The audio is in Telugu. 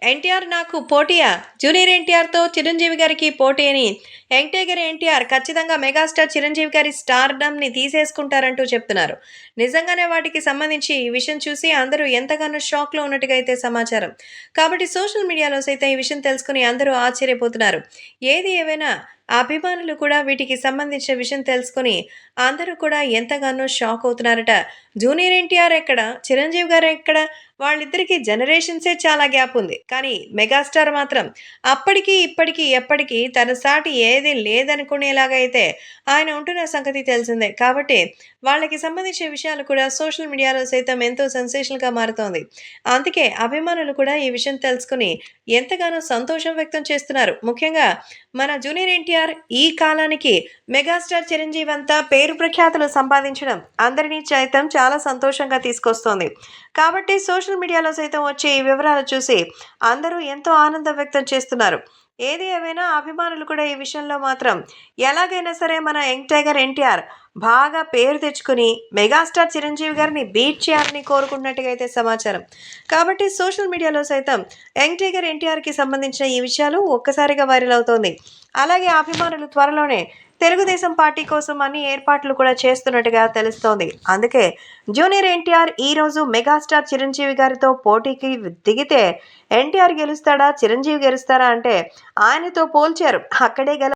ఎన్టీఆర్ నాకు పోటీయా? జూనియర్ ఎన్టీఆర్‌తో చిరంజీవి గారికి పోటీ అని యంగ్ టైగర్ ఎన్టీఆర్ ఖచ్చితంగా మెగాస్టార్ చిరంజీవి గారి స్టార్‌డమ్‌ని తీసేసుకుంటారంటూ చెప్తున్నారు. నిజంగానే వాటికి సంబంధించి ఈ విషయం చూసి అందరూ ఎంతగానో షాక్‌లో ఉన్నట్టుగా అయితే సమాచారం. కాబట్టి సోషల్ మీడియాలో సైతం ఈ విషయం తెలుసుకొని అందరూ ఆశ్చర్యపోతున్నారు. ఏది ఏవైనా అభిమానులు కూడా వీటికి సంబంధించిన విషయం తెలుసుకొని అందరూ కూడా ఎంతగానో షాక్ అవుతున్నారట. జూనియర్ ఎన్టీఆర్ ఎక్కడ? చిరంజీవి గారు ఎక్కడ? వాళ్ళిద్దరికీ జనరేషన్సే చాలా గ్యాప్ ఉంది. కానీ మెగాస్టార్ మాత్రం అప్పటికి, ఇప్పటికి, ఎప్పటికి తన సాటి ఏది లేదనుకునేలాగా అయితే ఆయన ఉంటున్న సంగతి తెలిసిందే. కాబట్టి వాళ్ళకి సంబంధించిన విషయాలు కూడా సోషల్ మీడియాలో సైతం ఎంతో సెన్సేషనల్‌గా మారుతోంది. అందుకే అభిమానులు కూడా ఈ విషయం తెలుసుకొని ఎంతగానో సంతోషం వ్యక్తం చేస్తున్నారు. ముఖ్యంగా మన జూనియర్ ఎన్టీఆర్ ఈ కాలానికి మెగాస్టార్ చిరంజీవి అంతా పేరు ప్రఖ్యాతులు సంపాదించడం అందరినీ సైతం చాలా సంతోషంగా తీసుకొస్తోంది. కాబట్టి సోషల్ మీడియాలో సైతం వచ్చే ఈ వివరాలు చూసి అందరూ ఎంతో ఆనందం వ్యక్తం చేస్తున్నారు. ఏది ఏమైనా అభిమానులు కూడా ఈ విషయంలో మాత్రం ఎలాగైనా సరే మన యంగ్ టైగర్ ఎన్టీఆర్ బాగా పేరు తెచ్చుకుని మెగాస్టార్ చిరంజీవి గారిని బీట్ చేయాలని కోరుకుంటున్నట్టుగా అయితే సమాచారం. కాబట్టి సోషల్ మీడియాలో సైతం యంగ్ టైగర్ ఎన్టీఆర్‌కి సంబంధించిన ఈ విషయాలు ఒక్కసారిగా వైరల్ అవుతోంది. అలాగే అభిమానులు త్వరలోనే తెలుగుదేశం పార్టీ కోసం అన్ని ఏర్పాట్లు కూడా చేస్తున్నట్టుగా తెలుస్తోంది. అందుకే జూనియర్ ఎన్టీఆర్ ఈరోజు మెగాస్టార్ చిరంజీవి గారితో పోటీకి దిగితే ఎన్టీఆర్ గెలుస్తాడా? చిరంజీవి గెలుస్తారా? అంటే ఆయనతో పోల్చారు. అక్కడే